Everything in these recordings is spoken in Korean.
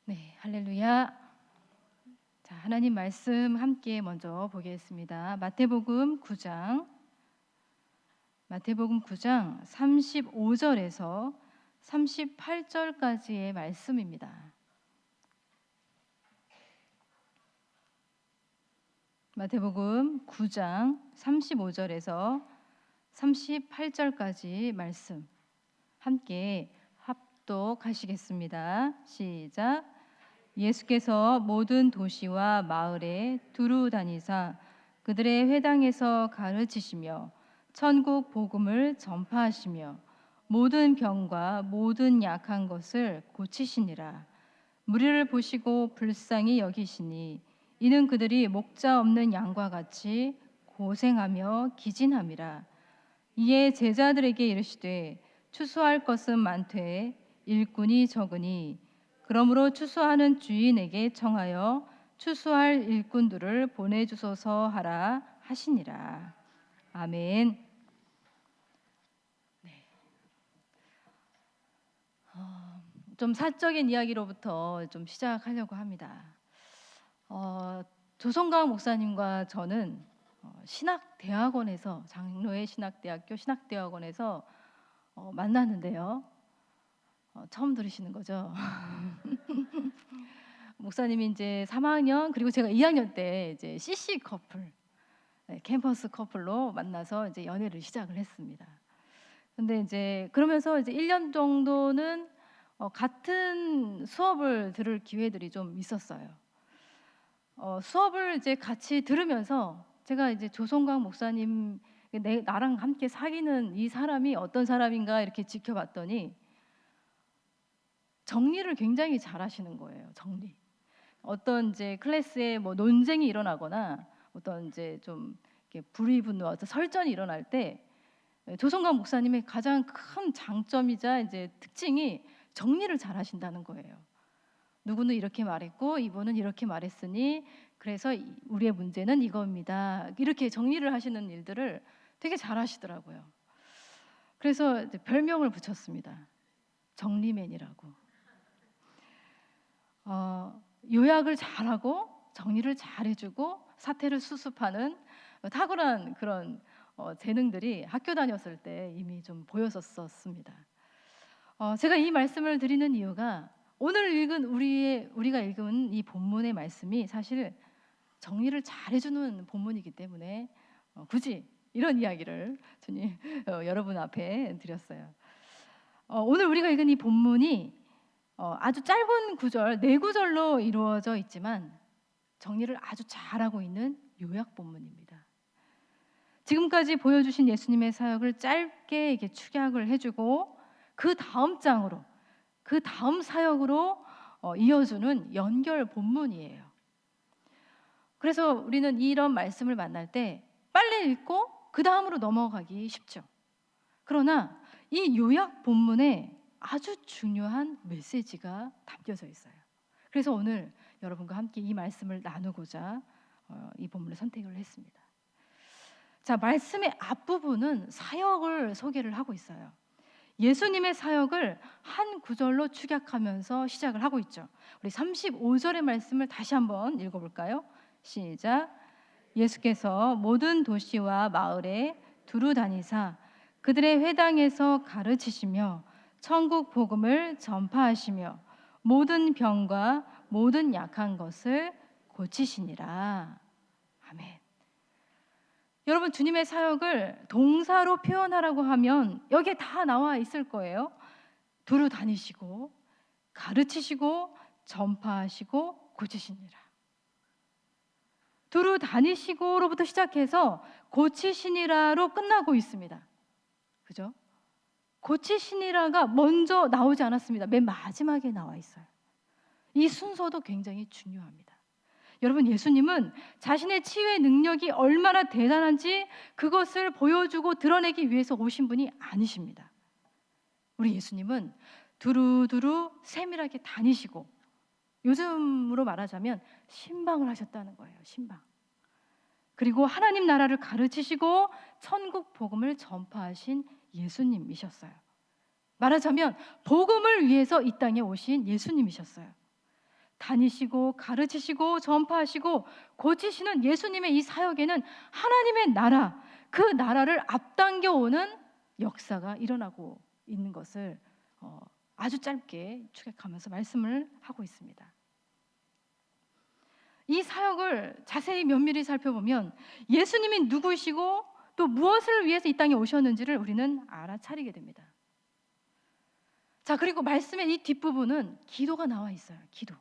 네, 할렐루야. 자, 하나님 말씀 함께 먼저 보겠습니다. 마태복음 9장 35절에서 38절까지의 말씀입니다. 마태복음 9장 35절에서 38절까지 말씀 함께 합독하시겠습니다. 시작. 예수께서 모든 도시와 마을에 두루 다니사 그들의 회당에서 가르치시며 천국 복음을 전파하시며 모든 병과 모든 약한 것을 고치시니라. 무리를 보시고 불쌍히 여기시니 이는 그들이 목자 없는 양과 같이 고생하며 기진함이라. 이에 제자들에게 이르시되 추수할 것은 많되 일꾼이 적으니 그러므로 추수하는 주인에게 청하여 추수할 일꾼들을 보내주소서 하라 하시니라. 아멘. 네. 좀 사적인 이야기로부터 좀 시작하려고 합니다. 조성강 목사님과 저는 신학대학원에서 장로의 신학대학교 신학대학원에서 만났는데요. 처음 들으시는 거죠? 목사님이 이제 3학년 그리고 제가 2학년 때 이제 CC 커플, 캠퍼스 커플로 만나서 이제 연애를 시작을 했습니다. 근데 이제 그러면서 이제 1년 정도는 같은 수업을 들을 기회들이 좀 있었어요. 수업을 이제 같이 들으면서 제가 이제 조성광 목사님 나랑 함께 사귀는 이 사람이 어떤 사람인가 이렇게 지켜봤더니 정리를 굉장히 잘하시는 거예요. 정리. 어떤 이제 클래스에 뭐 논쟁이 일어나거나 어떤 이제 좀 이렇게 불의분노, 어떤 설전이 일어날 때 조성광 목사님의 가장 큰 장점이자 이제 특징이 정리를 잘하신다는 거예요. 누구는 이렇게 말했고 이분은 이렇게 말했으니 그래서 우리의 문제는 이겁니다. 이렇게 정리를 하시는 일들을 되게 잘하시더라고요. 그래서 이제 별명을 붙였습니다. 정리맨이라고. 요약을 잘하고 정리를 잘해주고 사태를 수습하는 탁월한 그런 재능들이 학교 다녔을 때 이미 좀 보였었습니다. 제가 이 말씀을 드리는 이유가 오늘 읽은 우리가 읽은 이 본문의 말씀이 사실 정리를 잘해주는 본문이기 때문에 굳이 이런 이야기를 주님 여러분 앞에 드렸어요. 오늘 우리가 읽은 이 본문이 아주 짧은 구절, 4구절로 이루어져 있지만 정리를 아주 잘하고 있는 요약 본문입니다. 지금까지 보여주신 예수님의 사역을 짧게 이렇게 축약을 해주고 그 다음 장으로, 그 다음 사역으로 이어주는 연결 본문이에요. 그래서 우리는 이런 말씀을 만날 때 빨리 읽고 그 다음으로 넘어가기 쉽죠. 그러나 이 요약 본문에 아주 중요한 메시지가 담겨져 있어요. 그래서 오늘 여러분과 함께 이 말씀을 나누고자 이 본문을 선택을 했습니다. 자, 말씀의 앞부분은 사역을 소개를 하고 있어요. 예수님의 사역을 한 구절로 축약하면서 시작을 하고 있죠. 우리 35절의 말씀을 다시 한번 읽어볼까요? 시작. 예수께서 모든 도시와 마을에 두루 다니사 그들의 회당에서 가르치시며 천국 복음을 전파하시며 모든 병과 모든 약한 것을 고치시니라. 아멘. 여러분, 주님의 사역을 동사로 표현하라고 하면 여기에 다 나와 있을 거예요. 두루 다니시고 가르치시고 전파하시고 고치시니라. 두루 다니시고로부터 시작해서 고치시니라로 끝나고 있습니다. 그죠? 고치시니라가 먼저 나오지 않았습니다. 맨 마지막에 나와 있어요. 이 순서도 굉장히 중요합니다. 여러분, 예수님은 자신의 치유의 능력이 얼마나 대단한지 그것을 보여주고 드러내기 위해서 오신 분이 아니십니다. 우리 예수님은 두루두루 세밀하게 다니시고 요즘으로 말하자면 신방을 하셨다는 거예요. 신방. 그리고 하나님 나라를 가르치시고 천국 복음을 전파하신 예수님이셨어요. 말하자면 복음을 위해서 이 땅에 오신 예수님이셨어요. 다니시고 가르치시고 전파하시고 고치시는 예수님의 이 사역에는 하나님의 나라, 그 나라를 앞당겨 오는 역사가 일어나고 있는 것을 아주 짧게 추격하면서 말씀을 하고 있습니다. 이 사역을 자세히 면밀히 살펴보면 예수님이 누구시고 또 무엇을 위해서 이 땅에 오셨는지를 우리는 알아차리게 됩니다. 자, 그리고 말씀의 이 뒷부분은 기도가 나와 있어요. 기도.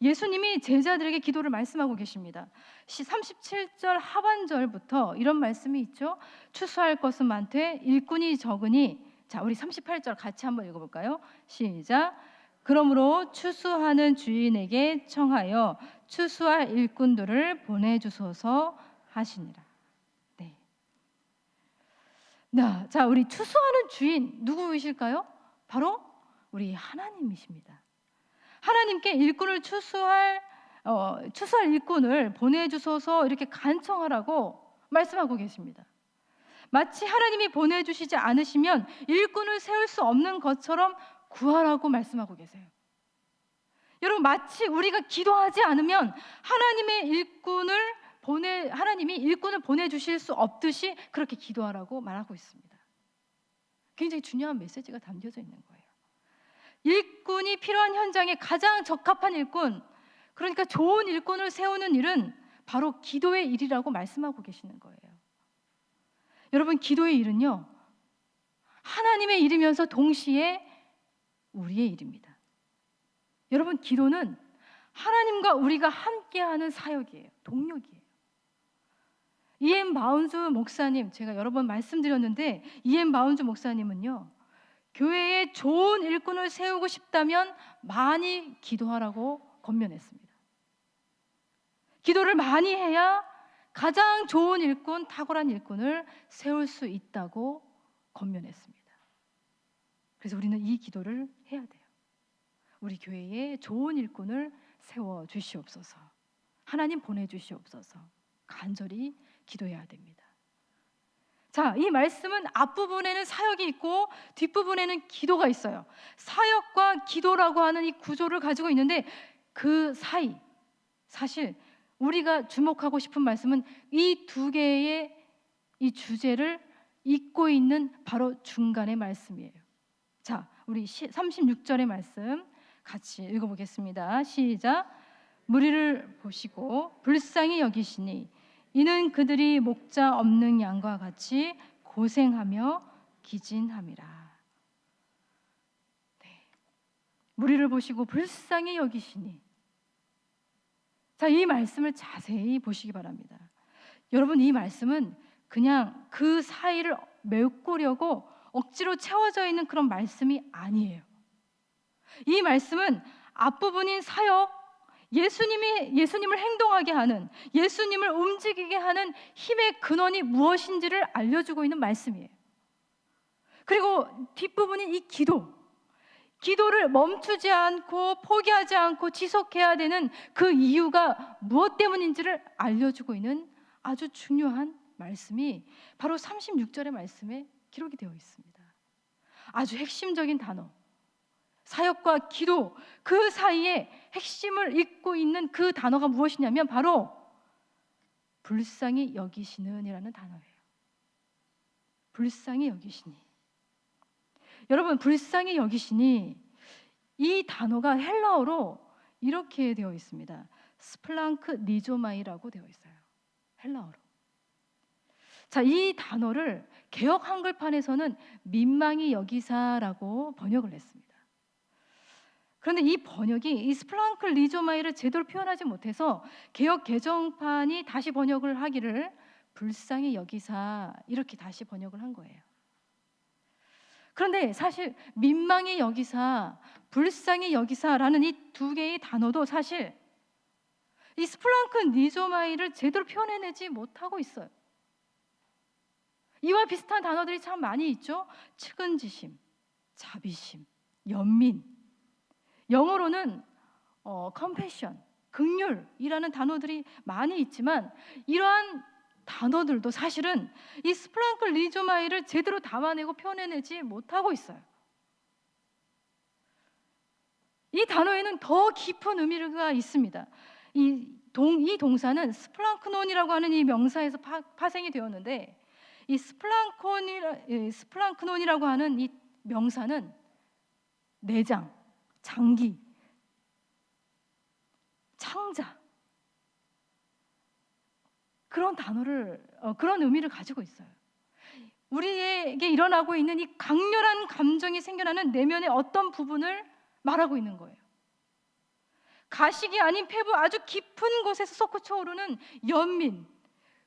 예수님이 제자들에게 기도를 말씀하고 계십니다. 37절 하반절부터 이런 말씀이 있죠. 추수할 것은 많되 일꾼이 적으니. 자, 우리 38절 같이 한번 읽어볼까요? 시작. 그러므로 추수하는 주인에게 청하여 추수할 일꾼들을 보내주소서 하시니라. 네. 자, 우리 추수하는 주인 누구이실까요? 바로 우리 하나님이십니다. 하나님께 일꾼을 추수할 일꾼을 보내주소서 이렇게 간청하라고 말씀하고 계십니다. 마치 하나님이 보내주시지 않으시면 일꾼을 세울 수 없는 것처럼 구하라고 말씀하고 계세요. 여러분, 마치 우리가 기도하지 않으면 하나님이 일꾼을 보내주실 수 없듯이 그렇게 기도하라고 말하고 있습니다. 굉장히 중요한 메시지가 담겨져 있는 거예요. 일꾼이 필요한 현장에 가장 적합한 일꾼, 그러니까 좋은 일꾼을 세우는 일은 바로 기도의 일이라고 말씀하고 계시는 거예요. 여러분, 기도의 일은요, 하나님의 일이면서 동시에 우리의 일입니다. 여러분, 기도는 하나님과 우리가 함께하는 사역이에요. 동력이에요. E.M. 바운즈 목사님, 제가 여러 번 말씀드렸는데 E.M. 바운즈 목사님은요, 교회에 좋은 일꾼을 세우고 싶다면 많이 기도하라고 권면했습니다. 기도를 많이 해야 가장 좋은 일꾼, 탁월한 일꾼을 세울 수 있다고 권면했습니다. 그래서 우리는 이 기도를 해야 돼요. 우리 교회에 좋은 일꾼을 세워 주시옵소서. 하나님 보내주시옵소서. 간절히 기도해야 됩니다. 자, 이 말씀은 앞부분에는 사역이 있고 뒷부분에는 기도가 있어요. 사역과 기도라고 하는 이 구조를 가지고 있는데 그 사이, 사실 우리가 주목하고 싶은 말씀은 이 두 개의 이 주제를 잇고 있는 바로 중간의 말씀이에요. 자, 우리 36절의 말씀 같이 읽어보겠습니다. 시작. 무리를 보시고 불쌍히 여기시니 이는 그들이 목자 없는 양과 같이 고생하며 기진함이라. 네. 무리를 보시고 불쌍히 여기시니. 자, 이 말씀을 자세히 보시기 바랍니다. 여러분, 이 말씀은 그냥 그 사이를 메꾸려고 억지로 채워져 있는 그런 말씀이 아니에요. 이 말씀은 앞부분인 사역, 예수님을 행동하게 하는, 예수님을 움직이게 하는 힘의 근원이 무엇인지를 알려주고 있는 말씀이에요. 그리고 뒷부분인 이 기도를 멈추지 않고 포기하지 않고 지속해야 되는 그 이유가 무엇 때문인지를 알려주고 있는 아주 중요한 말씀이 바로 36절의 말씀에 기록이 되어 있습니다. 아주 핵심적인 단어, 사역과 기도 그 사이에 핵심을 잇고 있는 그 단어가 무엇이냐면 바로 불쌍히 여기시는 이라는 단어예요. 불쌍히 여기시니. 여러분, 불쌍히 여기시니 이 단어가 헬라어로 이렇게 되어 있습니다. 스플랑크 니조마이라고 되어 있어요. 헬라어로. 자, 이 단어를 개역 한글판에서는 민망히 여기사라고 번역을 했습니다. 그런데 이 번역이 이 스플랑크 리조마이를 제대로 표현하지 못해서 개역 개정판이 다시 번역을 하기를 불쌍히 여기사 이렇게 다시 번역을 한 거예요. 그런데 사실 민망히 여기사, 불쌍히 여기사라는 이 두 개의 단어도 사실 이 스플랑크 니조마이를 제대로 표현해내지 못하고 있어요. 이와 비슷한 단어들이 참 많이 있죠. 측은지심, 자비심, 연민. 영어로는 compassion, 긍휼이라는 단어들이 많이 있지만 이러한 단어들도 사실은 이 스플랑크 리조마이를 제대로 담아내고 표현해내지 못하고 있어요. 이 단어에는 더 깊은 의미가 있습니다. 이 동사는 스플랑크논이라고 하는 이 명사에서 파생이 되었는데, 이 스플랑크논이라고 하는 이 명사는 내장, 장기, 창자, 그런 그런 의미를 가지고 있어요. 우리에게 일어나고 있는 이 강렬한 감정이 생겨나는 내면의 어떤 부분을 말하고 있는 거예요. 가식이 아닌 폐부 아주 깊은 곳에서 솟구쳐 오르는 연민,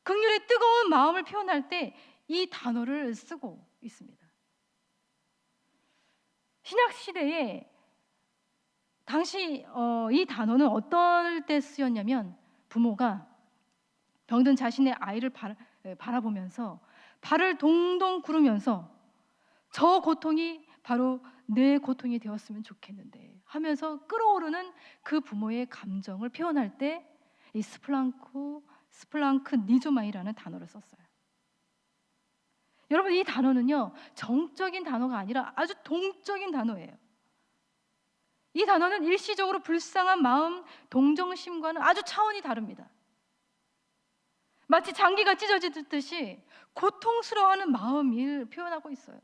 긍휼의 뜨거운 마음을 표현할 때 이 단어를 쓰고 있습니다. 신약 시대에 당시 이 단어는 어떨 때 쓰였냐면, 부모가 병든 자신의 아이를 바라보면서 발을 동동 구르면서 저 고통이 바로 내 고통이 되었으면 좋겠는데 하면서 끓어오르는 그 부모의 감정을 표현할 때 이 스플랑크 니조마이라는 단어를 썼어요. 여러분, 이 단어는요, 정적인 단어가 아니라 아주 동적인 단어예요. 이 단어는 일시적으로 불쌍한 마음, 동정심과는 아주 차원이 다릅니다. 마치 장기가 찢어지듯이 고통스러워하는 마음을 표현하고 있어요.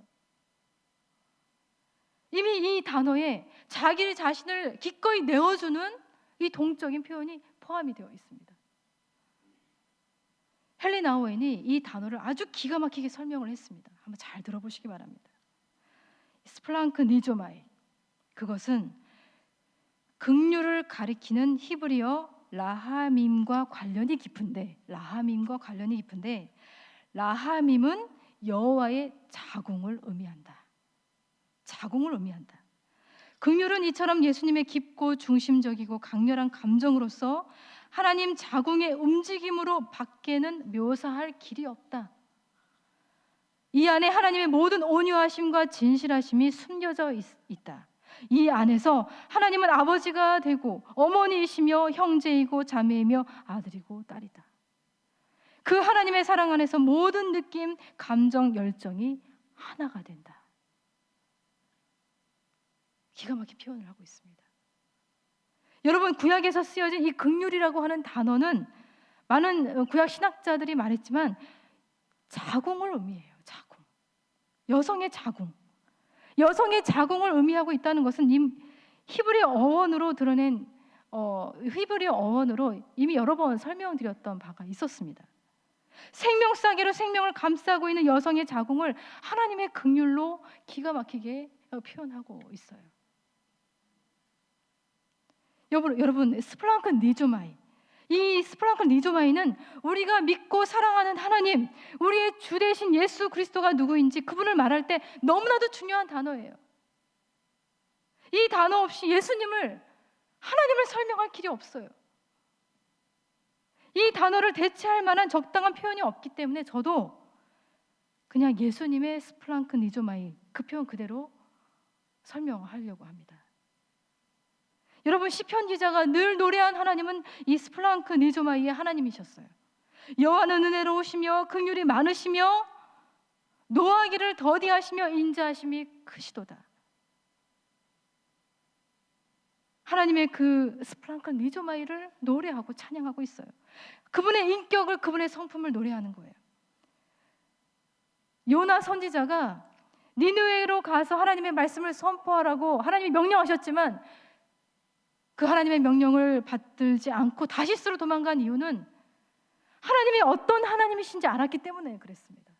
이미 이 단어에 자기 자신을 기꺼이 내어주는 이 동적인 표현이 포함이 되어 있습니다. 헨리 나우엔이 이 단어를 아주 기가 막히게 설명을 했습니다. 한번 잘 들어보시기 바랍니다. 스플랑크 니조마이, 그것은 긍휼을 가리키는 히브리어 라하밈과 관련이 깊은데, 라하밈은 여호와의 자궁을 의미한다. 긍휼은 이처럼 예수님의 깊고 중심적이고 강렬한 감정으로서 하나님 자궁의 움직임으로 밖에는 묘사할 길이 없다. 이 안에 하나님의 모든 온유하심과 진실하심이 숨겨져 있다. 이 안에서 하나님은 아버지가 되고 어머니이시며 형제이고 자매이며 아들이고 딸이다. 그 하나님의 사랑 안에서 모든 느낌, 감정, 열정이 하나가 된다. 기가 막힌 표현을 하고 있습니다. 여러분, 구약에서 쓰여진 이 긍휼이라고 하는 단어는 많은 구약 신학자들이 말했지만 자궁을 의미해요. 여성의 자궁을 의미하고 있다는 것은 히브리어 어원으로 이미 여러 번 설명드렸던 바가 있었습니다. 생명싸개로 생명을 감싸고 있는 여성의 자궁을 하나님의 긍휼로 기가 막히게 표현하고 있어요. 여러분, 스플랑크 니조마이는 우리가 믿고 사랑하는 하나님, 우리의 주 되신 예수 그리스도가 누구인지 그분을 말할 때 너무나도 중요한 단어예요. 이 단어 없이 하나님을 설명할 길이 없어요. 이 단어를 대체할 만한 적당한 표현이 없기 때문에 저도 그냥 예수님의 스플랑크 니조마이, 그 표현 그대로 설명하려고 합니다. 여러분, 시편 기자가 늘 노래한 하나님은 이 스플랑크 니조마이의 하나님이셨어요. 여호와는 은혜로우시며 긍휼이 많으시며 노하기를 더디하시며 인자하심이 크시도다. 하나님의 그 스플랑크 니조마이를 노래하고 찬양하고 있어요. 그분의 인격을, 그분의 성품을 노래하는 거예요. 요나 선지자가 니느웨로 가서 하나님의 말씀을 선포하라고 하나님이 명령하셨지만 그 하나님의 명령을 받들지 않고 다시스로 도망간 이유는 하나님이 어떤 하나님이신지 알았기 때문에 그랬습니다.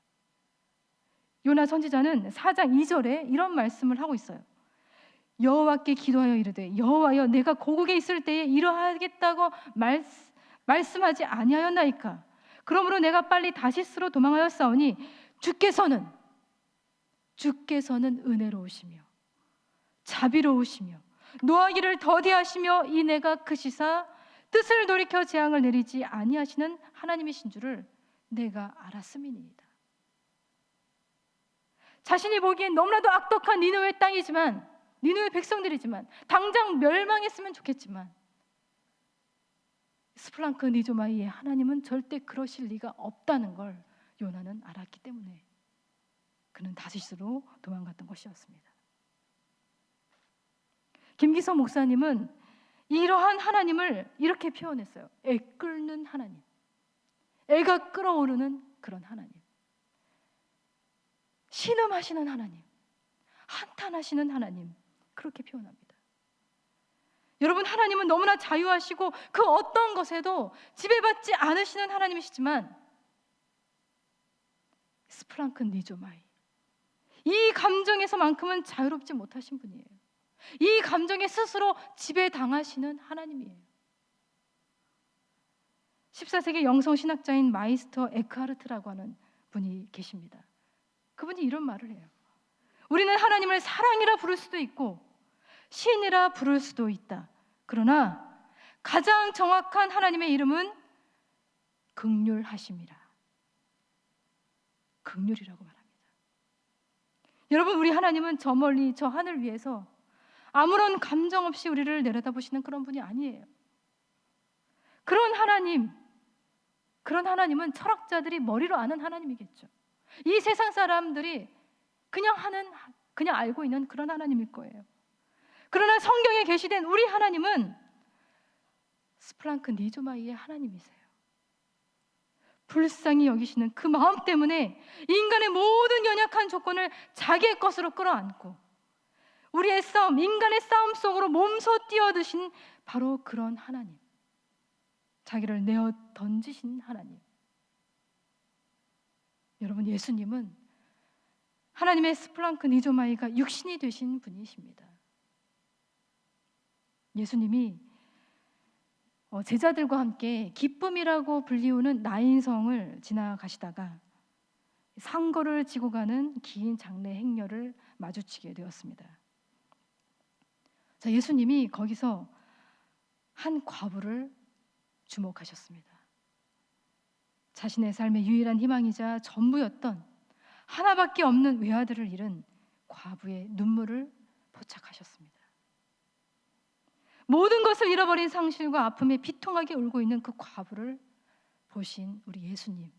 요나 선지자는 4장 2절에 이런 말씀을 하고 있어요. 여호와께 기도하여 이르되 여호와여, 내가 고국에 있을 때에 이러하겠다고 말씀하지 아니하였나이까? 그러므로 내가 빨리 다시스로 도망하였사오니 주께서는 은혜로우시며 자비로우시며 노하기를 더디하시며 인애가 크시사 뜻을 돌이켜 재앙을 내리지 아니하시는 하나님이신 줄을 내가 알았음이니이다. 자신이 보기엔 너무나도 악독한 니느웨 백성들이지만 당장 멸망했으면 좋겠지만 스플랑크 니조마이의 하나님은 절대 그러실 리가 없다는 걸 요나는 알았기 때문에 그는 다시스로 도망갔던 것이었습니다. 김기성 목사님은 이러한 하나님을 이렇게 표현했어요. 애 끓는 하나님, 애가 끓어오르는 그런 하나님, 신음하시는 하나님, 한탄하시는 하나님, 그렇게 표현합니다. 여러분, 하나님은 너무나 자유하시고 그 어떤 것에도 지배받지 않으시는 하나님이시지만 스프랑큰 니조마이, 이 감정에서만큼은 자유롭지 못하신 분이에요. 이 감정에 스스로 지배당하시는 하나님이에요. 14세기 영성신학자인 마이스터 에크하르트라고 하는 분이 계십니다. 그분이 이런 말을 해요. 우리는 하나님을 사랑이라 부를 수도 있고 신이라 부를 수도 있다. 그러나 가장 정확한 하나님의 이름은 긍휼하심이라. 긍휼이라고 말합니다. 여러분, 우리 하나님은 저 멀리 저 하늘 위에서 아무런 감정 없이 우리를 내려다보시는 그런 분이 아니에요. 그런 하나님은 철학자들이 머리로 아는 하나님이겠죠. 이 세상 사람들이 그냥 알고 있는 그런 하나님일 거예요. 그러나 성경에 계시된 우리 하나님은 스플랑크 니조마이의 하나님이세요. 불쌍히 여기시는 그 마음 때문에 인간의 모든 연약한 조건을 자기의 것으로 끌어안고 우리의 싸움, 인간의 싸움 속으로 몸소 뛰어드신 바로 그런 하나님, 자기를 내어 던지신 하나님. 여러분, 예수님은 하나님의 스플랑크 니조마이가 육신이 되신 분이십니다. 예수님이 제자들과 함께 기쁨이라고 불리우는 나인성을 지나가시다가 상거를 지고 가는 긴 장례 행렬을 마주치게 되었습니다. 자, 예수님이 거기서 한 과부를 주목하셨습니다. 자신의 삶의 유일한 희망이자 전부였던 하나밖에 없는 외아들을 잃은 과부의 눈물을 포착하셨습니다. 모든 것을 잃어버린 상실과 아픔에 비통하게 울고 있는 그 과부를 보신 우리 예수님,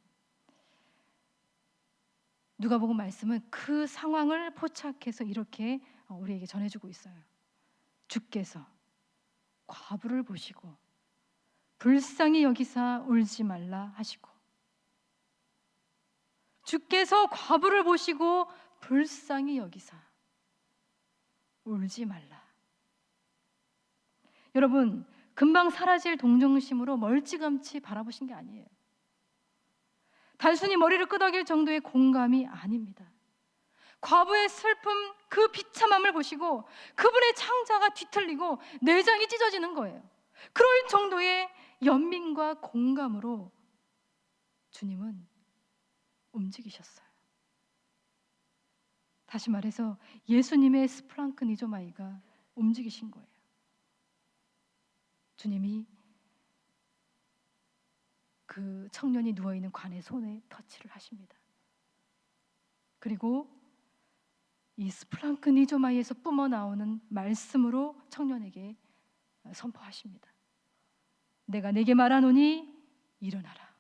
누가복음 말씀은 그 상황을 포착해서 이렇게 우리에게 전해주고 있어요. 주께서 과부를 보시고 불쌍히 여기사 울지 말라 하시고, 주께서 과부를 보시고 불쌍히 여기사 울지 말라. 여러분, 금방 사라질 동정심으로 멀찌감치 바라보신 게 아니에요. 단순히 머리를 끄덕일 정도의 공감이 아닙니다. 과부의 슬픔, 그 비참함을 보시고 그분의 창자가 뒤틀리고 내장이 찢어지는 거예요. 그럴 정도의 연민과 공감으로 주님은 움직이셨어요. 다시 말해서 예수님의 스프랑크 니조마이가 움직이신 거예요. 주님이 그 청년이 누워있는 관의 손에 터치를 하십니다. 그리고 이 스프랑크 니조마이에서 뿜어나오는 말씀으로 청년에게 선포하십니다. 내가 네게 말하노니 일어나라.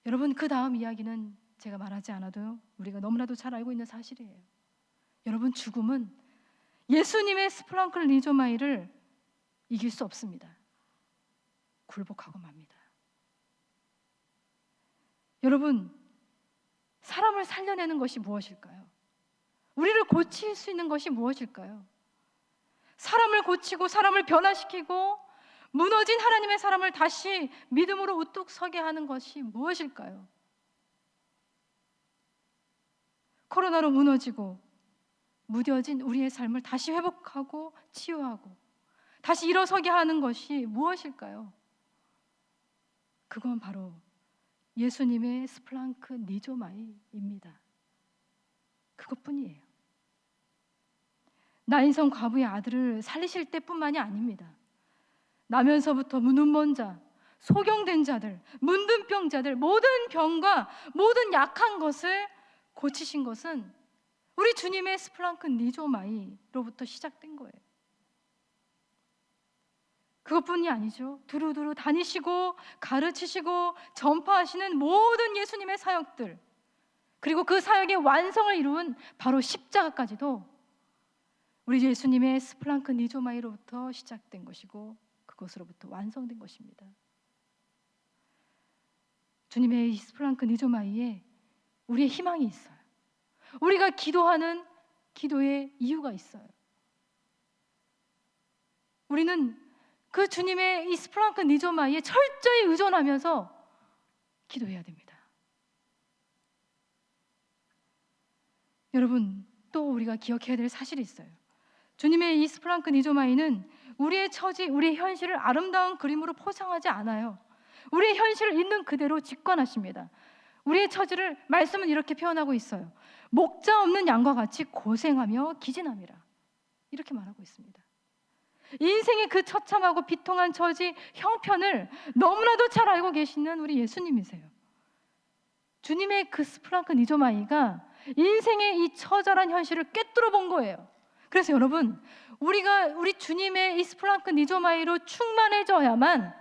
여러분, 그 다음 이야기는 제가 말하지 않아도 우리가 너무나도 잘 알고 있는 사실이에요. 여러분, 죽음은 예수님의 스프랑크 니조마이를 이길 수 없습니다. 굴복하고 맙니다. 여러분, 사람을 살려내는 것이 무엇일까요? 우리를 고칠 수 있는 것이 무엇일까요? 사람을 고치고 사람을 변화시키고 무너진 하나님의 사람을 다시 믿음으로 우뚝 서게 하는 것이 무엇일까요? 코로나로 무너지고 무뎌진 우리의 삶을 다시 회복하고 치유하고 다시 일어서게 하는 것이 무엇일까요? 그건 바로 예수님의 스플랑크 니조마이입니다. 그것뿐이에요. 나인성 과부의 아들을 살리실 때뿐만이 아닙니다. 나면서부터 눈먼 자, 소경된 자들, 문둥병자들, 모든 병과 모든 약한 것을 고치신 것은 우리 주님의 스플랑크 니조마이로부터 시작된 거예요. 그것뿐이 아니죠. 두루두루 다니시고 가르치시고 전파하시는 모든 예수님의 사역들, 그리고 그 사역의 완성을 이룬 바로 십자가까지도 우리 예수님의 스플랑크 니조마이로부터 시작된 것이고 그것으로부터 완성된 것입니다. 주님의 이 스플랑크 니조마이에 우리의 희망이 있어요. 우리가 기도하는 기도의 이유가 있어요. 우리는 그 주님의 이 스플랑크 니조마이에 철저히 의존하면서 기도해야 됩니다. 여러분, 또 우리가 기억해야 될 사실이 있어요. 주님의 이 스플랑크 니조마이는 우리의 처지, 우리의 현실을 아름다운 그림으로 포장하지 않아요. 우리의 현실을 있는 그대로 직관하십니다. 우리의 처지를 말씀은 이렇게 표현하고 있어요. 목자 없는 양과 같이 고생하며 기진함이라, 이렇게 말하고 있습니다. 인생의 그 처참하고 비통한 처지, 형편을 너무나도 잘 알고 계시는 우리 예수님이세요. 주님의 그 스플랑크 니조마이가 인생의 이 처절한 현실을 꿰뚫어 본 거예요. 그래서 여러분, 우리 주님의 이 스플랑크 니조마이로 충만해져야만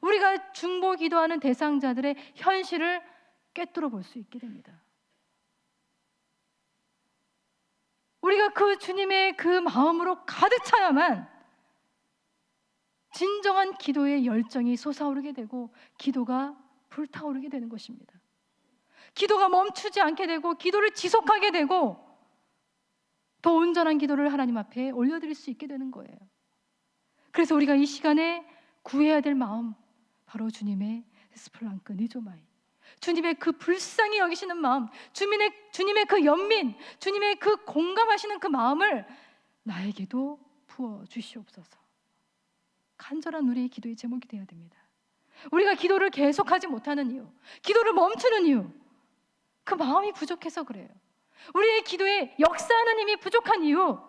우리가 중보 기도하는 대상자들의 현실을 꿰뚫어 볼 수 있게 됩니다. 우리가 그 주님의 그 마음으로 가득 차야만 진정한 기도의 열정이 솟아오르게 되고 기도가 불타오르게 되는 것입니다. 기도가 멈추지 않게 되고 기도를 지속하게 되고 더 온전한 기도를 하나님 앞에 올려드릴 수 있게 되는 거예요. 그래서 우리가 이 시간에 구해야 될 마음, 바로 주님의 스플랑크 니조마이, 주님의 그 불쌍히 여기시는 마음, 주님의 그 연민, 주님의 그 공감하시는 그 마음을 나에게도 부어주시옵소서. 간절한 우리의 기도의 제목이 되어야 됩니다. 우리가 기도를 계속하지 못하는 이유, 기도를 멈추는 이유, 그 마음이 부족해서 그래요. 우리의 기도에 역사하는 힘이 부족한 이유,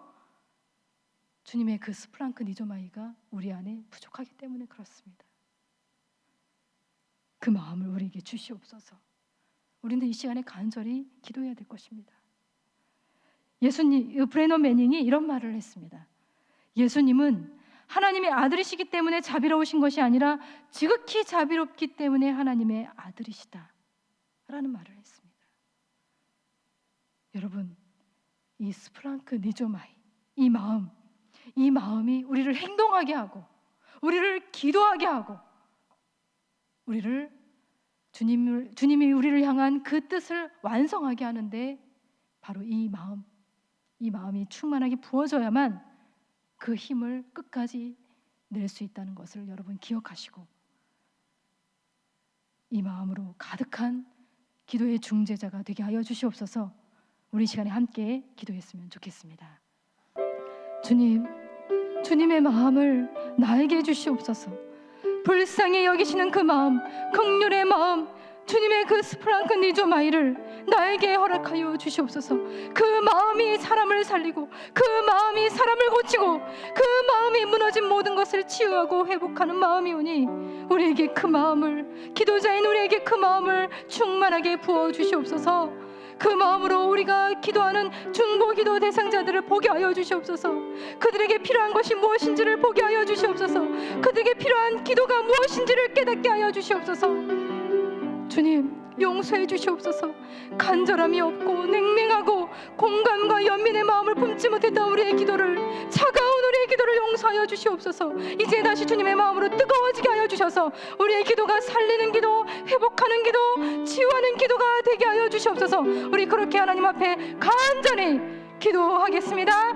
주님의 그 스플랑크 니조마이가 우리 안에 부족하기 때문에 그렇습니다. 그 마음을 우리에게 주시옵소서. 우리는 이 시간에 간절히 기도해야 될 것입니다. 예수님, 브레너 매닝이 이런 말을 했습니다. 예수님은 하나님의 아들이시기 때문에 자비로우신 것이 아니라 지극히 자비롭기 때문에 하나님의 아들이시다 라는 말을 했습니다. 여러분, 이 스플랑크 니조마이, 이 마음이 우리를 행동하게 하고 우리를 기도하게 하고 우리를 주님이 우리를 향한 그 뜻을 완성하게 하는데 바로 이 마음이 충만하게 부어져야만 그 힘을 끝까지 낼 수 있다는 것을 여러분 기억하시고 이 마음으로 가득한 기도의 중재자가 되게 하여 주시옵소서. 우리 시간에 함께 기도했으면 좋겠습니다. 주님의 마음을 나에게 주시옵소서. 불쌍히 여기시는 그 마음, 긍휼의 마음, 주님의 그 스플랑크 니조마이를 나에게 허락하여 주시옵소서. 그 마음이 사람을 살리고 그 마음이 사람을 고치고 그 마음이 무너진 모든 것을 치유하고 회복하는 마음이오니 우리에게 그 마음을, 기도자인 우리에게 그 마음을 충만하게 부어 주시옵소서. 그 마음으로 우리가 기도하는 중보기도 대상자들을 보게 하여 주시옵소서. 그들에게 필요한 것이 무엇인지를 보게 하여 주시옵소서. 그들에게 필요한 기도가 무엇인지를 깨닫게 하여 주시옵소서. 주님, 용서해 주시옵소서. 간절함이 없고 냉랭하고 공감과 연민의 마음을 품지 못했던 우리의 기도를, 차가운 우리의 기도를 용서하여 주시옵소서. 이제 다시 주님의 마음으로 뜨거워지게 하여 주셔서 우리의 기도가 살리는 기도, 회복하는 기도, 치유하는 기도가 되게 하여 주시옵소서. 우리 그렇게 하나님 앞에 간절히 기도하겠습니다.